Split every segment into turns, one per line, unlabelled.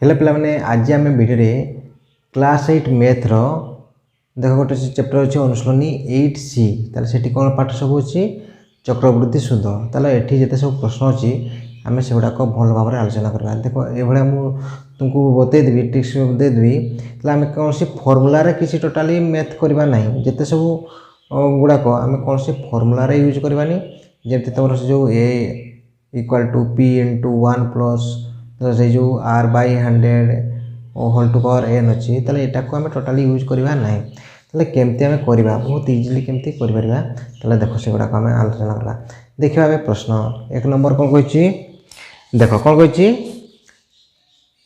हेले पे आज आम भिडियो क्लास 8 मैथ रो देख गोटे चैप्टर अच्छे अनुशीलनी 8C ताले सेठी कौन पाठ सब अच्छी चक्रवृद्धि सूद ताले एठी जेते सब प्रश्न अच्छी आम से गुड़ाक भल भाव में आलोचना करवा। देख ये तुमको बतईदेवी ट्रिक्स देदेवी आम कौन सी फर्मूलार किसी टोटाली मैथ करवा ना जिते सब गुड़ाक आम कौन सी फर्मूलार यूज करवानी जमी तुम से जो A equal to P into 1 plus से जो R by 100 whole to power N अच्छी ताले एटा को आम टोटाली यूज करवा ना ताले केमती आम करवा बहुत इजिली केमती करिपरिबा ताले देखो से गुड़ाक आम आलोचना करवा। देखिए आम प्रश्न एक नंबर कौन कही देख कौन कही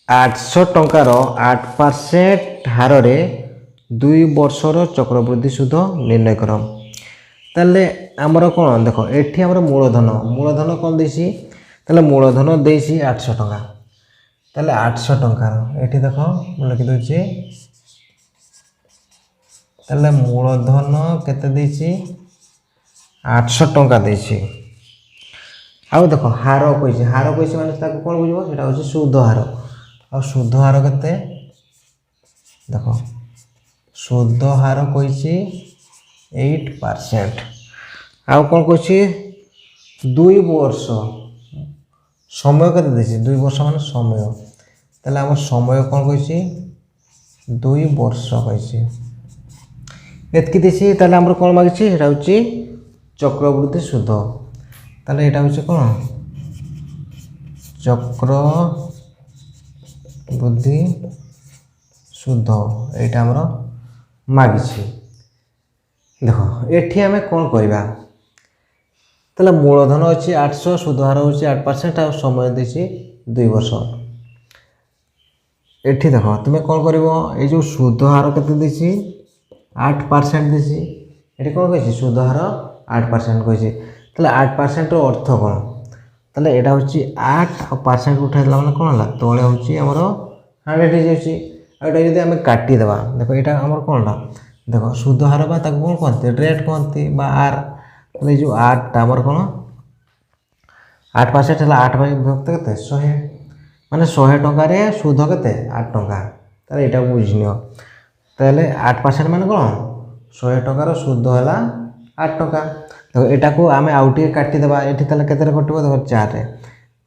800 टंकार 8% हार रे 2 वर्षर चक्रवृद्धि सूद निर्णय कर। ताले आमर कौन देख एठी आमर मूलधन कौन देसी ताले मूलधन देसी 800 टंका ताले 800 टंकार एठी देख मैं लिखि दउछि ताले मूलधन केते देसी 800 टंका देसी। आउ देख हार कही माने ताको कोन बुझबो सेटा होछि शुद्ध हार आ शुद्ध हार केते देख शुद्ध हार कही 8%। आउ कौन कही 2 वर्ष समय केते देछि 2 वर्ष माने समय ताले हम समय कौन कही 2 वर्ष कही एतकी देछि ताले हमर कौन मागिछि सेटा होछि चक्रवृद्धि सूद ताले एटा होछि कौन चक्रवृद्धि सूद एटा हमर मागिछि। देख एठी आमे कौन करबा ताले मूलधन अच्छी 800 सूद हार होची 8% आ समय देसी 2 वर्ष एठी देख तुम्हें कौन करिवो ए जो सूद हार केते देसी 8% देसी एठी कौन कहिछि सूद हार 8% कहिछि ताले 8% रो अर्थ कोन ताले एटा होची 8% उठाइला माने कोन हला तळे होची हमरो 100 हे जाउची आ एटा जदी हमें काटी देबा देखो एटा हमर कोनला देखो सूद हार बा ताको कोन कहते रेट कहते बा आर ताले जो 8 हमर कोन 8% हला 8 बाय विभक्त केते 100 माने 100 टंका रे सूद केते 8 टंका ताले एटा बुझिनियो ताले 8% माने कोन 100 टंका रो सूद हला 8 टंका। देखो एटा को आमे आउटी काटी देबा एठी ताले केते रे कटबो देखो 4 रे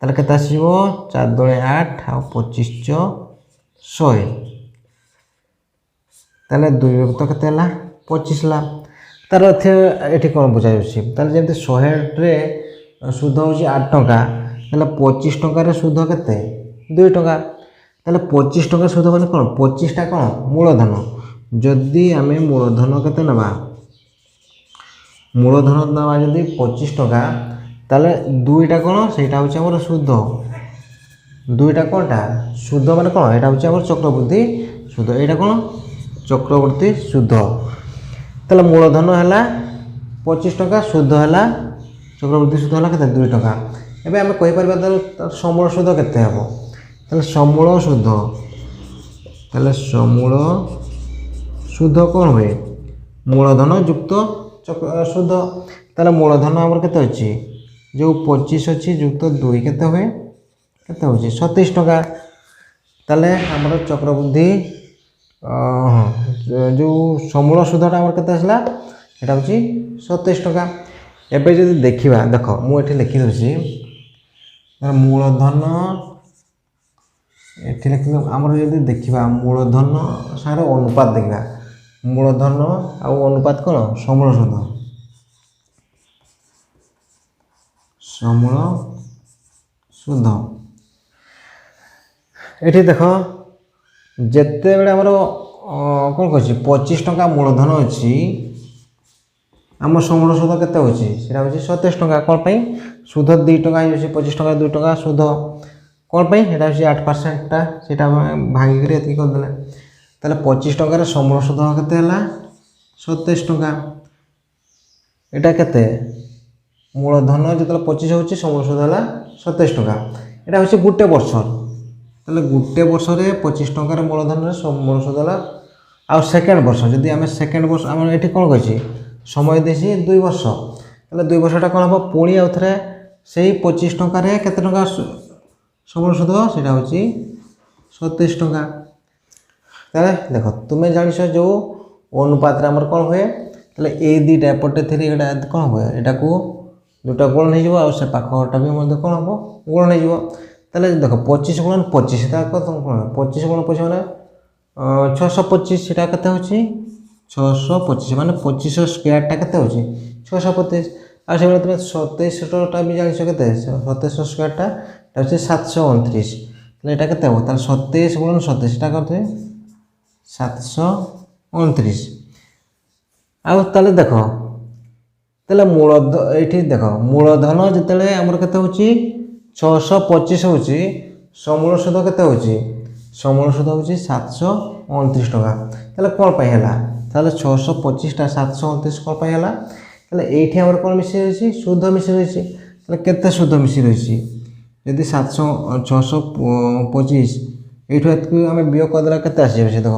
ताले केते आसीबो 4 2 8 आ 25 100 ताले 2 विभक्त केते हला 25 ला तार अर्थ एठी कोन बुझाइ अछि ताले जेमते 100 रे सूद होची 8 टंका ताले 25 टंका रे सूद केते 2 टंका ताले 25 टंका सूद माने कोन 25 टा कोन मूलधन जदी आमे मूलधन केते नबा मूलधन नबा जदी 25 टंका ताले 2 टा कोन सेटा होची हमर सूद 2 टा कोनटा सूद माने कोन एटा होची हमर चक्रवृद्धि सूद एटा कोन चक्रवृद्धि सूद ताले मूलधन हला 25 टंका सूद हला चक्रवृद्धि सूद हला केते 2 टंका एबे हम कहि परबा ताले समूल सूद केते हबो ताले समूल सूद कोन होय मूलधन युक्त सूद ताले मूलधन हमर केते अछि जो 25 अछि युक्त 2 केते होय केते होछि 27 टंका ताले हमर चक्रवृद्धि जो समूल सूदटा हमर केते आसला एटा होछि 27 टंका। एबे जदि देखिबा देखो मु एठी लिखि दउछि मूलधन एठी लिखि हमर जदि देखिबा मूलधन सार अनुपात देखिबा मूलधन आ अनुपात कोन समूल सूद एठी देखो जेते बेले हमर कोन कहछि 25 टंका मूलधन अछि आम समूल सूद केते होछि सेटा होछि 27 टंका कोन पई सूद 2 टंका होछि 25 टंका 2 टंका सूद कोन पई एटा होछि 8% टा सेटा भागी करी एति कर देले ताले 25 टंका रे समूल सूद केते हला 27 टंका एटा केते मूलधन जतले 25 होछि समूल सूद हला 27 टंका एटा होछि गुटे वर्ष ताले गुटे वर्ष रे 25 टंका रे मूलधन रे समूल सूद हला आ सेकेंड वर्ष जदी हमें सेकेंड वर्ष हम एठी कोन कहछि समय देसी 2 वर्ष ताले 2 वर्षटा कोन हबो पुणी आउथरे सेही 25 टंका रे केते टंका समूल सूद सेटा होछि 27 ଟଙ୍କା। তাহলে দেখ তুমি জানিছ যে অনুপাতরে আমার কোণ হুয়ে, তাহলে এই দুইটা এপটে থিলে এটা কোণ হুয়ে, এটাকে দুটা গুণ হয়ে যাব, আর সে পাখটা বি মধ্যে কোণ হব গুণ হয়ে যাব। তাহলে দেখো 25 গুণন 25, এটা কত কোণ 25 গুণ 25 মানে 625, সেটা কেতে হচ্ছে 625 মানে 25 স্কোয়ারটা কেতে হচ্ছে 625। আর সেগুলো তুমি 27টা বি জানিছ কেতে 27 স্কোয়ারটা এটা হচ্ছে 729। তাহলে এটা কেতে হব, তাহলে 27 গুণন 27 এটা কত 729। ଆଉ ତାହେଲେ ଦେଖ ତାହେଲେ ଏଇଠି ଦେଖ ମୂଳଧନ ଯେତେବେଳେ ଆମର କେତେ ହେଉଛି 625 ହେଉଛି, ସମୂଳ ସୁଧ କେତେ ହେଉଛି, ସମୂଳ ସୁଧ ହେଉଛି 729 ଟଙ୍କା। ତାହେଲେ କ'ଣ ପାଇଁ ହେଲା, ତାହେଲେ 625ଟା 729 କ'ଣ ପାଇଁ ହେଲା, ତାହେଲେ এইଠି ଆମର କ'ଣ ମିଶି ରହିଛି, ସୁଧ ମିଶି ରହିଛି। ତାହେଲେ କେତେ ସୁଧ ମିଶି ରହିଛି, ଯଦି 625 এইଠୁ ଏତିକି ଆମେ ବିয়োଗ କରିଦେଲା କେତେ ଆସିଯିବ, ସେ ଦେଖ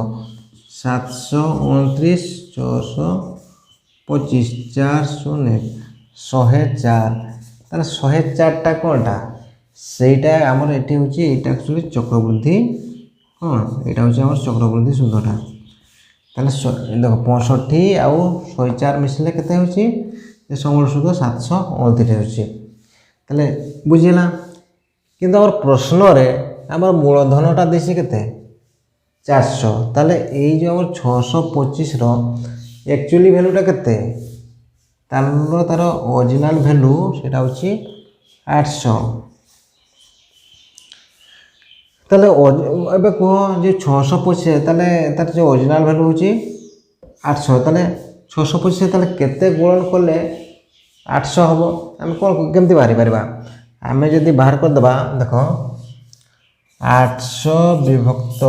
729 625 401 104। তাহলে 104টা কোনটা, সেইটা আমার এটি হচ্ছে, এইটা অ্যাকচুয়ালি চক্রবৃদ্ধি কোণ, এটা হচ্ছে আমার চক্রবৃদ্ধি সুধটা। তাহলে দেখো 65 ଆଉ 104 মিশিলে কেতে হচ্ছে, যে সমূল সুধ 729 হচ্ছে। তাহলে বুঝিলা, কিন্তু আমার প্রশ্নরে আমার মূলধনটা দিয়েছি কেতে 400। তাহলে এই যে আমার 625র একচুয়ালি ভ্যালুটা কেতে, তার অরিজিনাল ভ্যালু সেটা হচ্ছে 800। তাহলে এবে কুহ যে 625, তাহলে তার যে অরিজিনাল ভ্যালু হচ্ছে 800, তাহলে 625 তাহলে কেতে গুণন করলে 800 হব। আমি কোণ কেমতি বাহারি পারিবা, আমি যদি বাহার করদেবা দেখ 800 বিভক্ত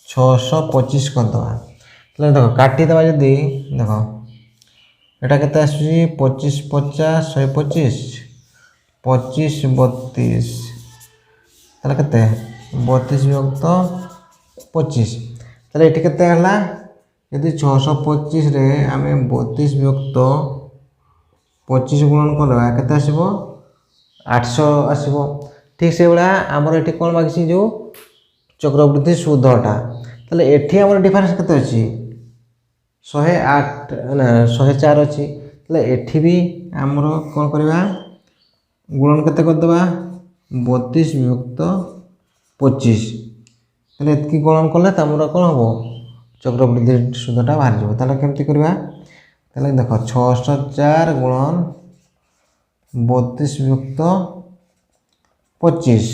625 করদেবা, তাহলে দেখো কাটিদেবা, যদি দেখ এটা কেতে আসুଛି 25 50 125 25 32, তাহলে কেতে 32 বিভক্ত 25। তাহলে এটি কেতে হলা, যদি 625 রে আমি 32 বিভক্ত 25 গুণন করবা কেতে আসব 800 আসব। ঠিক সেইভাবে আমার এটি কোণ মাগিছি, যে চক্রবৃদ্ধি সুধটা। তাহলে এটি আমার ডিফারেন্স কেতে ଅଛି 108 না 104 ଅଛି। তাহলে এটি বি আমার কোণ করিবা, গুণন কেতে করদেবা 32 বিভক্ত 25। তাহলে এতকি গুণন করলে তোমার কোণ হব, চক্রবৃদ্ধি সুধটা বাহারি যাব। তাহলে কেমতি করিবা, তাহলে দেখো 604 গুণন 32 বিভক্ত 25।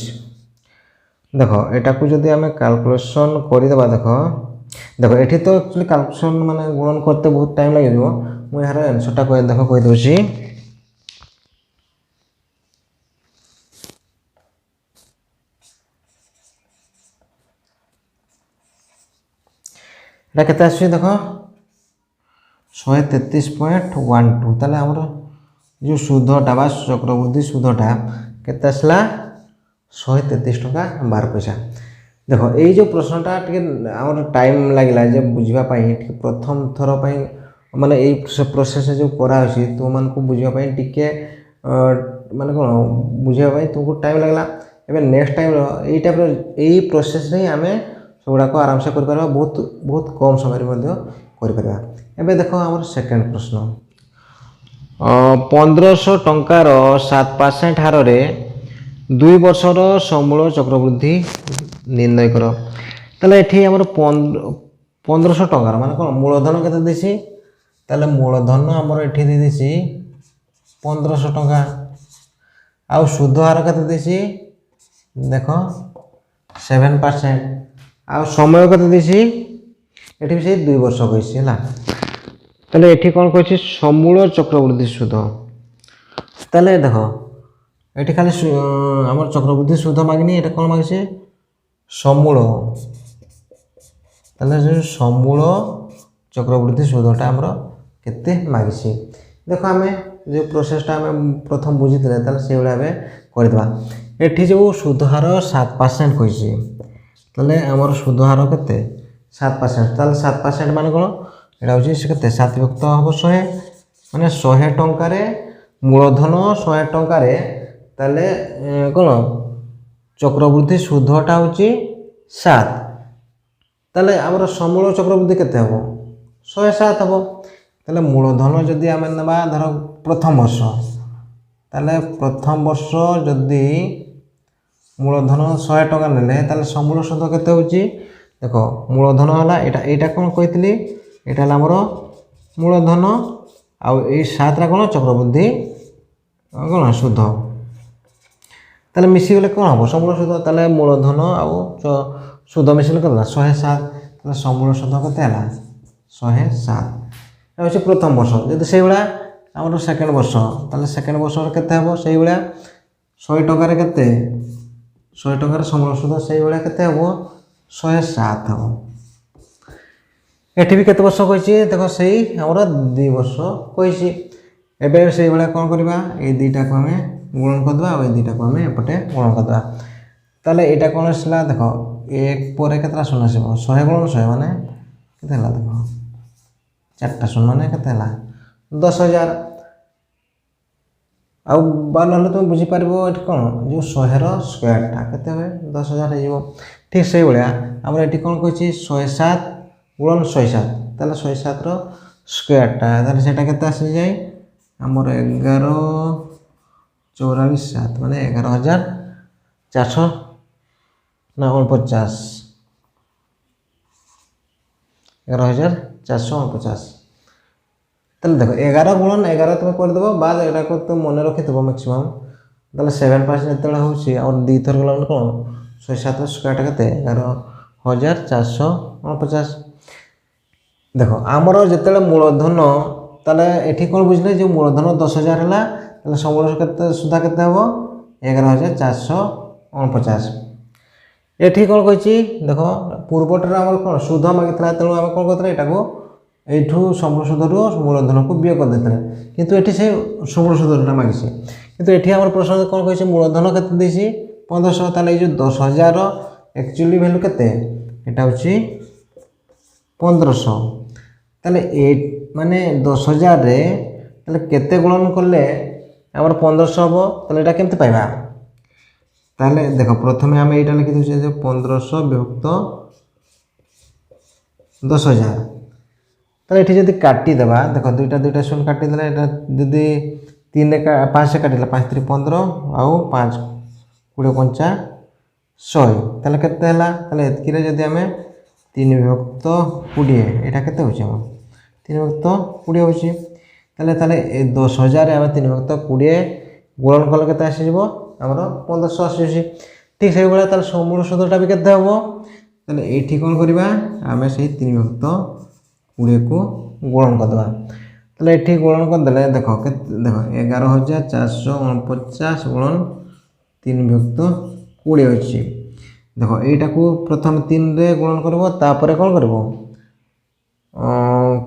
দেখো এটাকে যদি আমি ক্যালকুলেশন করিদেবা, দেখো দেখো এটি তো একচুয়ালি ক্যালকুলেশন মানে গুণন করতে বহুত টাইম লাগিব, মুই এর আনসারটা দেখো কই দেউছি। এটা কেতে আসছে দেখো 133.12। তাহলে আমার যে সুধটা বা চক্রবৃদ্ধি সুধটা কেতে আসলা 133 টଙ୍କା 12 পয়সা। দেখো এই যে প্রশ্নটা টিকে আমার টাইম লাগিলা যে বুঝবা পাই, টিকে প্রথম থর পাই মানে এই প্রসেস যে করা হয়েছে তোমাকে বুঝবা পাই টিকে মানে কোন বুঝবা পাই তোমাকে টাইম লাগলা। এবার নেক্সট টাইম এই টাইপর এই প্রসেসরে আমি সেগুড়াক আরামসে করে পারবা, বহুত বহুত কম সময়ের মধ্যে করে পারবা। এবে দেখো আমার সেকেন্ড প্রশ্ন, 1500 ଟଙ୍କାର 7% হাରରେ 2 ବର୍ଷର ସମୂଳ ଚକ୍ରବୃଦ୍ଧି ନିର୍ଣ୍ଣୟ କର। ତାହେଲେ ଏଠି ଆମର 1500 ଟଙ୍କାର ମାନେ କ'ଣ ମୂଳଧନ କେତେ ଦେଇଛି, ତାହେଲେ ମୂଳଧନ ଆମର ଏଠି ଦେଇଛି 1500 ଟଙ୍କା। ଆଉ ସୁଧ ହାର କେତେ ଦେଇଛି ଦେଖ 7%। ଆଉ ସମୟ କେତେ ଦେଇଛି, ଏଠି ବି ସେଇ 2 ବର୍ଷ କହିଛି ହେଲା। তাহলে এটি কোণ কইছি সমূল চক্রবৃদ্ধি সুধ। তাহলে দেখো এটি খালি আমার চক্রবৃদ্ধি সুধ মাগিনি, এটা কোণ মাগিছে সমূল। তাহলে সমূল চক্রবৃদ্ধি সুধটা আমার কেতে মাগিছে। দেখো আমি যে প্রসেসটা আমি প্রথম বুঝিলে তাহলে সেইভাবে আমি করিদেবা। এটি যে সুধ হার 7% কইছে, তাহলে আমার সুধ হার কেতে 7%। তাহলে 7% মানে কোণ, এটা হচ্ছে সে কেতে 7 বিভক্ত হব 100, মানে 100 টঙ্কারে মূলধন 100 টঙ্কারে, তাহলে কোণ চক্রবৃদ্ধি সুধটা হচ্ছে 7 তাহলে আমার সমূল চক্রবৃদ্ধি কেতে হব 107 হব। তাহলে মূলধন যদি আমি নেবা ধর প্রথম বর্ষ, তাহলে প্রথম বর্ষ যদি মূলধন 100 টাকা নেলে তাহলে সমূল সুদ কেতে হচ্ছে দেখ মূলধন হলা এইটা কোন কইলি এটা হল আমার মূলধন ଆଉ এই 7টা কোন চক্রবৃদ্ধি কোন সুদ। তাহলে মিশিগলে কোন হব সমূল সুদ, তাহলে মূলধন আউ সুদ মিশিলে কত 107, তাহলে সমূল সুদ কত হলা 107। এটা হচ্ছে প্রথম বর্ষ। যদি সেইভাবে আমার সেকেন্ড বর্ষ, তাহলে সেকেন্ড বর্ষর কেতে হব সেইভাবে 100 টাকার কেতে 100 টাকার সমূল সুদ সেইভাবে কেতে হব 107 হব। এটি বি কেতে বর্ষ কইছি দেখ সেই আমরা 2 বর্ষ কইছি। এবে সেইভাবে কোন করিবা এই দুইটাকে আমি গুণন করদেবা আর এই দুইটাকে আমি এপটে গুণন করদেবা। তাহলে এটা কোন আসলা দেখ 1 পরে কেতটা শূন্য আসব 100 গুণন 100 মানে কেতে হলা দেখ 4টা শূন্য মানে কেতে হলা 10,000। ଆଉ ବା ନହେଲେ তুমি ବୁଝିପାରିବ ଏଠି କ'ଣ ଯେଉଁ 100ର ସ୍କୋୟାରଟା କେତେ হবে 10,000 ହେଇଯିବ। ଠିକ୍ ସେଇଭଳିଆ ଆମର ଏଠି କ'ଣ କହିଛି 107 ଗୁଣନ 107, ତାହେଲେ 107ର ସ୍କୋୟାରଟା ତାହେଲେ ସେଇଟା କେତେ ଆସିଯାଏ ଆମର 11,44,7 ମାନେ 11,449, 11,449। তাহলে দেখো 11 গুণন 11 তুমি করেদেব বা এটা তো মনে রখিদেব ম্যাক্সিমাম। তাহলে 7% যেতবে হচ্ছে আর 2 থর গলা মানে কোণ 107 স্কোয়ারটা কেতে 11,449। দেখো আমার যেতবে মূলধন তাহলে এটি কোণ বুঝলে যে মূলধন 10,000 হলা তাহলে সমূল কেতে সুধা কেতে হব 11,449। এটি কোণ কইছি দেখো পূর্বটারে আমার কোণ সুধ মাগিଥିଲା তেণু আমি কোণ করতে এটাকে এইঠু সমূল সুধরু মূলধনকে বিয়োগ করে, কিন্তু এটি সেই সমূল সুধটা মাগিছে। কিন্তু এটি আমার প্রশ্ন কোণ কইছে মূলধন কেতে দিয়েছি 1500, তাহলে এই যে 10,000 একচুয়ালি ভ্যালু কেতে এটা হচ্ছে 1500। তাহলে এই মানে 10,000 রে তাহলে কেতে গুণন করলে আমার 1500 হব, তাহলে এটা কেমতে পাইবা। তাহলে দেখো প্রথমে আমি এইটা লিখি দিচ্ছি যে 1500 বিভক্ত 10,000। তাহলে এটি যদি কাটি দেবা দেখো দুইটা শূন্য কাটি দেলে এটা যদি 3 রে 5 রে কাটিলে 5 3 15 আউ 5 20 5 100, তাহলে কেতে হলা তাহলে এতকিরে যদি আমি 3 বিভক্ত 20 এটা কেতে হচ্ছে আমার 3 বিভক্ত 20 হচ্ছে। তাহলে তাহলে এই 10,000 আমি 3 বিভক্ত 20 গুণন করলে কেতে আসি যাব আমার 1500 আসছে। ঠিক সেইভাবে তাহলে সমূল সুধটা বি কেতে হব। তাহলে এইটি কোণ করিবা আমি সেই 3 বিভক্ত 20 को गुणन करदेवा। তাহলে এটি গুণন করদেলে দেখো দেখো 11,449 গুণন 3 বিভক্ত 20 হচ্ছে। দেখো এইটাকে প্রথম 3 রে গুণন করব তারপরে কোণ করব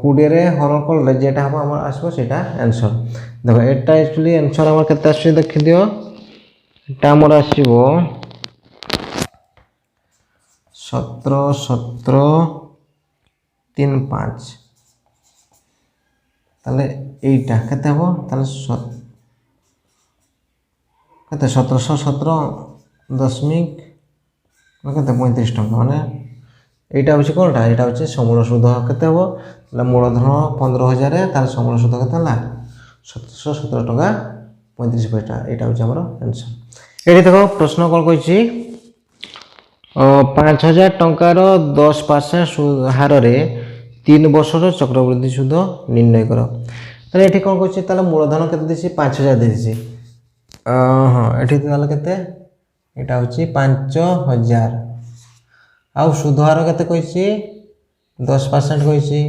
20 রে হরণ করলে যেটা হবে আমার আসবে সেটা आंसर। দেখো এটা एक्चुअली आंसर আমার কেতে আসছে দেখি দিও এটা আমার আসিব 17 17 3 5। তাহলে এইটা কেতে হব তাহলে কেতে 1717 কেতে 35 টাকা মানে এইটা হচ্ছে কোনটা এটা হচ্ছে সমূল সুদ কেতে হব। তাহলে মূলধন 15,000 তাহলে সমূল সুদ কেতে হলা 1717 টাকা 35 পয়সা, এটা হচ্ছে আমার आंसर। এটি দেখো প্রশ্ন কোন কইছি 5,000 টঙ্কার 10% হারে 3 বছর চক্রবৃদ্ধি সুদ নির্ণয় কর। তাহলে এটি কোণ করছে তাহলে মূলধন কেতে দিয়েছি 5,000 দিয়েছি। হ্যাঁ এটি তাহলে কেতে এটা হচ্ছে 5,000 আউ সুদ হার কেতে কইছি 10% কইছি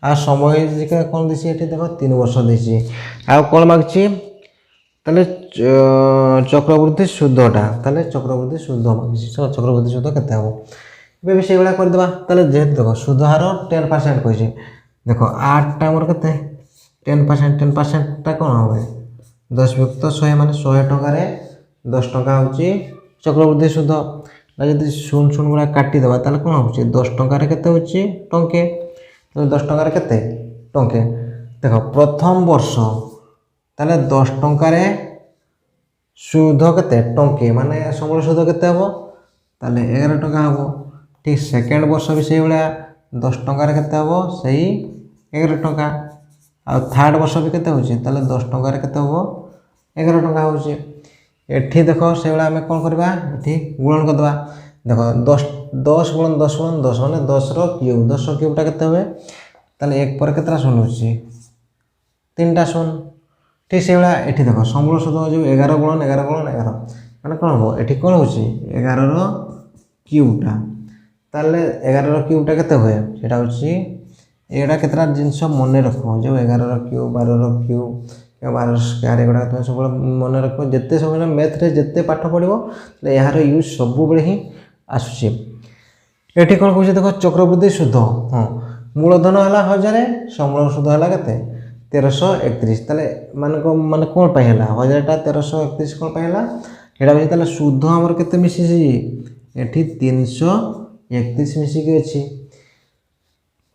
আর সময় কোণ দিয়েছি এটি দেখো 3 বছর দিয়েছি। আর কোণ মাগছি তাহলে চক্রবৃদ্ধি সুদটা তাহলে চক্রবৃদ্ধি সুদ মাগছি চক্রবৃদ্ধি সুদ কেতে হব। এভাবে সেইভাবে করে দেবা। তাহলে যেহেতু দেখো সুদ হার 10% কইছি দেখো 8টা আমার কেতে 10%টা কোণ হবে 10 বিভক্ত 100 মানে 100 টাকারে 10 টাকা হচ্ছে চক্রবৃদ্ধি সুদ। যদি শূন্য শূন্য গুলা কাটি দেবা তাহলে কোণ হচ্ছে 10 টাকারে কেতে হচ্ছে টঙ্কে, তাহলে 10 টাকারে কেতে টঙ্কে। দেখো প্রথম বর্ষ তাহলে 10 টাকারে সুদ কেতে টঙ্কে মানে সমূল সুদ কেতে হব তাহলে 11 টাকা হব। ঠিক সেকেন্ড বর্ষ भी সেই ভাবে 10 टंकार केते हबो सेही 11 टंका आ थर्ड वर्ष भी केते होची ताले 10 टंकार केते हबो 11 टंका होची एठी देखो से भाবে हमें कोन करबा एठी गुणन कर दबा देखो 10 गुणन 10 गुणन 10 माने 10 रो क्यूब टा केते होबे ताले 1 पर केतरा शून्य होची 3टा शून्य ठीक से भाবে एठी देखो समूल सूत्र जो 11 गुणन 11 गुणन 11 माने कोन हो एठी कोन होची 11 रो क्यूबटा ताले 11 रो क्यूबटा केते होय सेटा होची एडा केतरा जिंस मने रखो जो 11 रो क्यूब 12 रो क्यूब या 12 रो स्क्वायर एगुडा तुम सब मने रखो जत्ते समय मैथ रे जत्ते पाठ पढिबो ताले यार यूज सब बेले ही आसुची एठी कोन कहू देखो चक्रवृद्धि सूद हां मूलधन हला 1000 समूल सूद हला केते 1331 ताले माने कोन पाई हला 1000 टा 1331 कोन पाई हला हेडा भी ताले सूद हमर केते मिसी छी एठी 331 मिसी के अछि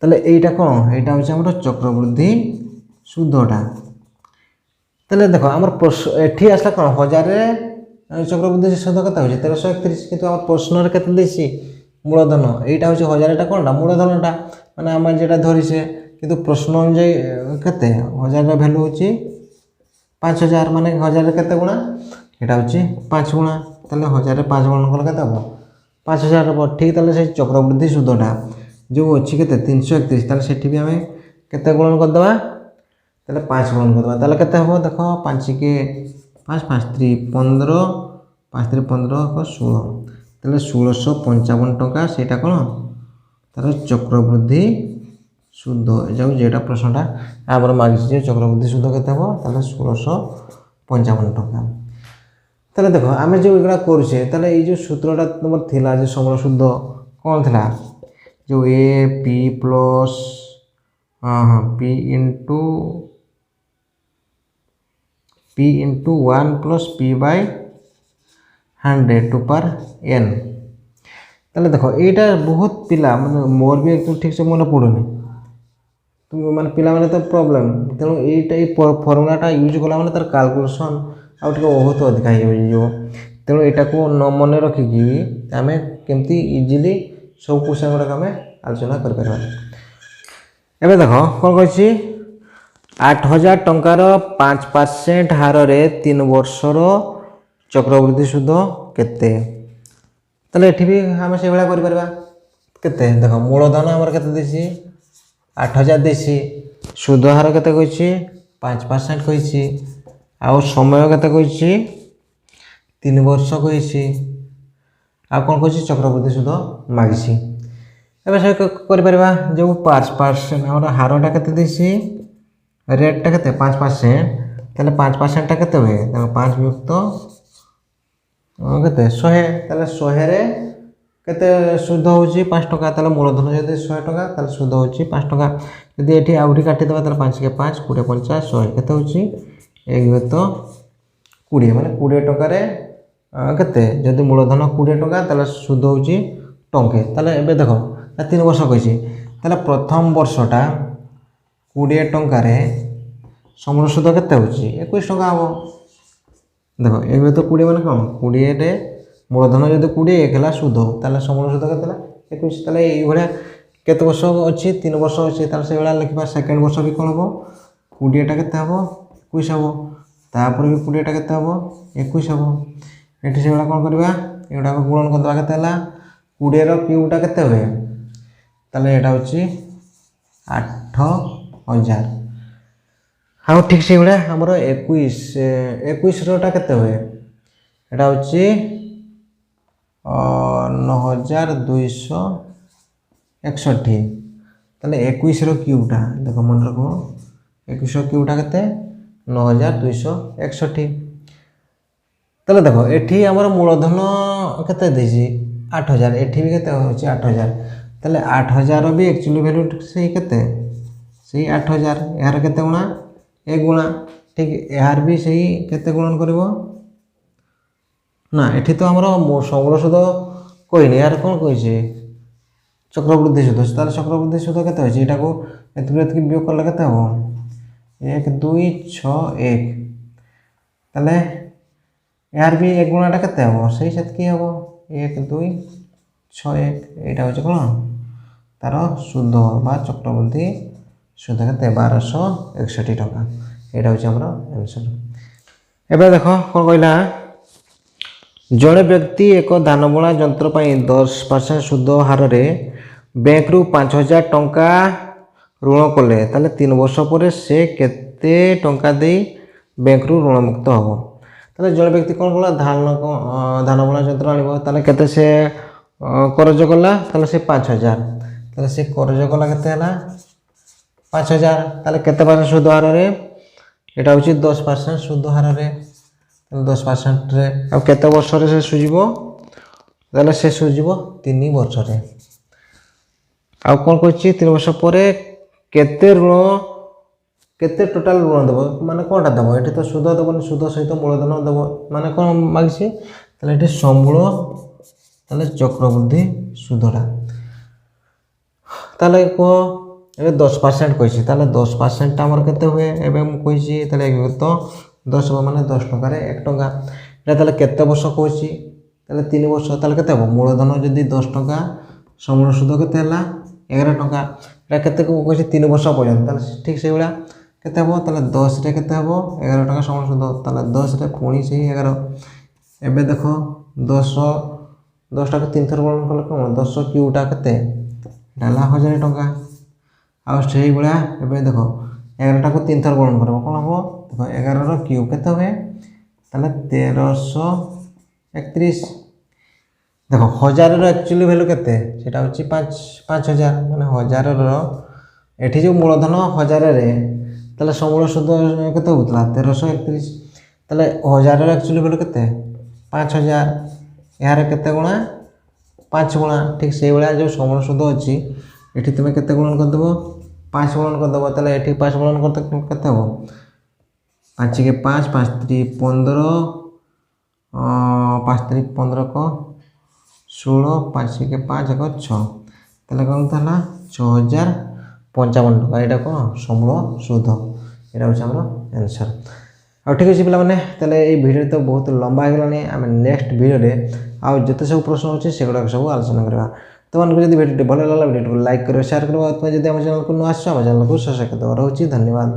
ताले एटा कोन एटा होछ हमर चक्रवृद्धि सूदटा ताले देखो हमर एठी आसला कोन 1000 रे चक्रवृद्धि सूद केते होछ 1331 किंतु हमर प्रश्न रे केते देसी मूलधन एटा होछ 1000 टा कोनटा मूलधनटा माने हम जेटा धरिसे किंतु प्रश्न अनुसार केते 1000 रा वैल्यू होची 5000 माने 1000 रे केते गुणा एटा होची 5 गुणा ताले 1000 रे 5 गुणन कले केते हबो 5000 हबो ठीक ताले से चक्रवृद्धि सूदटा जो अछि केते 331 ताले सेठी भी हमें केते गुणन कर दबा ताले 5 गुणन कर दबा ताले केते हबो देखो 5 के 5 5 3 15 5 3 15 को 16 ताले 1655 टका सेटा कोन तार चक्रवृद्धि सूद जो जेटा प्रश्नटा हमर मागिछ जे चक्रवृद्धि सूद केते हबो ताले 1655 टका ताले देखो आमे जो एगुडा करछे ताले ए जो सूत्रटा तुमर थिला जे समूल सूद कोन थिला जो ए पी प्लस हां P into 1 plus P by 100 टू पर एन ताले देखो एटा बहुत पिला माने मोर भी एकदम ठीक से मन पड़ोनी तुम माने पिला माने तो प्रॉब्लम तेणु एटा ए फॉर्मूलाटा यूज कला माने तार कैलकुलेशन आ बहुत अधिक हो तेणु एटा को न मन रखिकी आम केमती इजिली सब क्वेश्चन गुड़ाक आम आलोचना कर एबे देखो कौन कही 8000 टंकार 5% हार रे 3 वर्षर चक्रवृद्धि सूद केते ताले एठी भी आम से भाया कर केते देखो मूलधन हमर केते देसी 8000 देसी सूद हार केते कहिछि 5% कहिछि आ समय केते कहिछि 3 वर्ष कहिछि आ कोन कहिछि चक्रवृद्धि सूद मागिछि एबे से कर परबा जो 5% हमर हारटा केते देछि रेटटा केते 5% ताले 5% टा केते होय ताले 5 युक्त केते 100 ताले 100 रे केते सूद होछि 5 टका ताले मूलधन जदि 100 टका ताले सूद होछि 5 टका यदि एठी आउठी काटि देबा ताले 5 के 5 20 50 100 केते होछि 1 युक्त 20 माने 20 टका रे केते जदि मूलधन 20 टका ताले सूद होछि टंके ताले एबे देखो 3 वर्ष कहिछि ताले प्रथम वर्षटा 20 टंका रे समूल सूद केते होछि 21 टका हबो देखो एबे तो 20 माने कोन 20 रे मूलधन जदि 20 एकला सूद ताले समूल सूद केतेला 21 ताले एई भलिया केते वर्ष अछि 3 वर्ष अछि ताले से बेला लिखबा सेकंड वर्ष भी कोन हबो 20 टा केते हबो 21 हबो तापर भी 20 टा केते हबो 21 हबो एठी से बेला कोन करबा एटा को गुणन कर दबा केते हला 20 रो क्यूब टा केते होय ताले एटा होछि 8000 हाउ ठीक से बेला हमरो 21 रोटा केते होय एटा होछि 9261 ताले 21 रो क्यूबटा देखो मन रखो 21 रो क्यूबटा केते 9261 ताले देखो एठी हमर मूलधन केते देछि 8000 एठी भी केते होछि 8000 ताले 8000 रो भी एक्चुअली वैल्यू सही केते सही 8000 यार केते गुणा 1 गुणा ठीक यार भी सही केते गुणन करबो ना एठी तो हमरो समूल सूद कोइनी यार कोन कहिছে चक्रवृद्धि सूद ताले चक्रवृद्धि सूद केते होछि एटा को एतुरेत की वियोग करले केते हो 1261 ताले यार भी 1 गुणाटा केते हो सही सेत की हो 1261 1 এইটা হচ্ছে কোন তার সুদ বা চক্রবৃদ্ধি সুদ কেতে 1261 টাকা। এটা হচ্ছে আমার आंसर। এবারে দেখো কোন কইলা ଜଣେ ବ୍ୟକ୍ତି ଏକ ଧାନବୁଣା ଯନ୍ତ୍ର ପାଇଁ 10% ସୁଧ ହାରରେ ବ୍ୟାଙ୍କରୁ 5,000 ଟଙ୍କା ଋଣ କଲେ ତାହେଲେ 3 ବର୍ଷ ପରେ ସେ କେତେ ଟଙ୍କା ଦେଇ ବ୍ୟାଙ୍କରୁ ଋଣମୁକ୍ତ ହେବ। ତାହେଲେ ଜଣେ ବ୍ୟକ୍ତି କ'ଣ କଲା ଧାନବୁଣା ଯନ୍ତ୍ର ଆଣିବ ତାହେଲେ କେତେ ସେ କରଜ କଲା ତାହେଲେ ସେ 5,000 ତାହେଲେ ସେ କରଜ କଲା କେତେ ହେଲା 5,000 ତାହେଲେ କେତେ ପରସେଣ୍ଟ ସୁଧ ହାରରେ ଏଇଟା ହେଉଛି 10% ସୁଧ ହାରରେ 10%ରେ ଆଉ କେତେ ବର୍ଷରେ ସେ ସୁଝିବ ତାହେଲେ ସେ ସୁଝିବ 3 ବର୍ଷରେ। ଆଉ କ'ଣ କହିଛି 3 ବର୍ଷ ପରେ କେତେ ଋଣ କେତେ ଟୋଟାଲ ଋଣ ଦେବ ମାନେ କ'ଣଟା ଦେବ ଏଠି ତ ସୁଧ ଦେବନି ସୁଧ ସହିତ ମୂଳଧନ ଦେବ ମାନେ କ'ଣ ମାଗିଛି ତାହେଲେ ଏଠି ସମ୍ବଳ ତାହେଲେ ଚକ୍ରବୃଦ୍ଧି ସୁଧଟା ତାହେଲେ କୁହ ଏବେ 10% କହିଛି ତାହେଲେ 10%ଟା ଆମର କେତେ ହୁଏ ଏବେ ମୁଁ କହିଛି ତାହେଲେ ତ 10 ମାନେ 10 ଟଙ୍କାରେ 1 ଟଙ୍କା এটা তাহলে কেতে বর্ষ কইছি তাহলে 3 বর্ষ তাহলে কেতে হবে মূলধন যদি 10 টাকা সম্পূর্ণ সুদ কেতে হলা 11 টাকা এটা কেতে কইছি 3 বর্ষ পর্যন্ত তাহলে ঠিক সেইভাবে কেতে হবে তাহলে 10 রে কেতে হবে 11 টাকা সম্পূর্ণ সুদ তাহলে 10 রে পুଣି সেই 11 এবে দেখো 10 টাকা 3 থর গণন কলে কোন 10 কিউটা কেতে ডালা 1000 টাকা আর সেইভাবে এবে দেখো 11 টাকা 3 থর গণন করব কোন হবে দেখো 11 র কিউব কেতে হবে তাহলে 1331 দেখো 1000 র एक्चुअली ভ্যালু কেতে সেটা হচ্ছে 5000 মানে 1000 র এটি যে মূলধন 1000 রে তাহলে সমূল সুদ কেতে হতলা 1331 তাহলে 1000 র एक्चुअली ভ্যালু কেতে 5000 এর কেতে গুণা 5 গুণা ঠিক সেই ভলিয়া যে সমূল সুদ আছে এটি তুমি কেতে গুণন করে দেব 5 গুণন করে দেব তাহলে এটি 5 গুণন করতে কেতে হবে 5 के 5 5 3 15 5 3 15 को 16 5 के 5 को 6 তাহলে কোন তাহলে 6055 টাকা এটা কোন সমূল সুদ এটা হচ্ছে আমার आंसर। আর ঠিক আছে পিলা মানে তাহলে এই ভিডিও তো বহুত লম্বা হয়ে গলানি আমি নেক্সট ভিডিওরে আর যেতে সব প্রশ্ন আছে সেগুলো সব আলোচনা করবা। তোমাকে যদি ভিডিওটি ভালো লাগলে ভিডিওটি লাইক করো শেয়ার করো তুমি যদি আমার চ্যানেলକୁ ନ ଆସିଛ ଆମ ଚ୍ୟାନେଲକୁ ସବସ୍କ୍ରାଇବ୍ କରିଦେବ। ରହୁଛି ଧନ୍ୟବାଦ।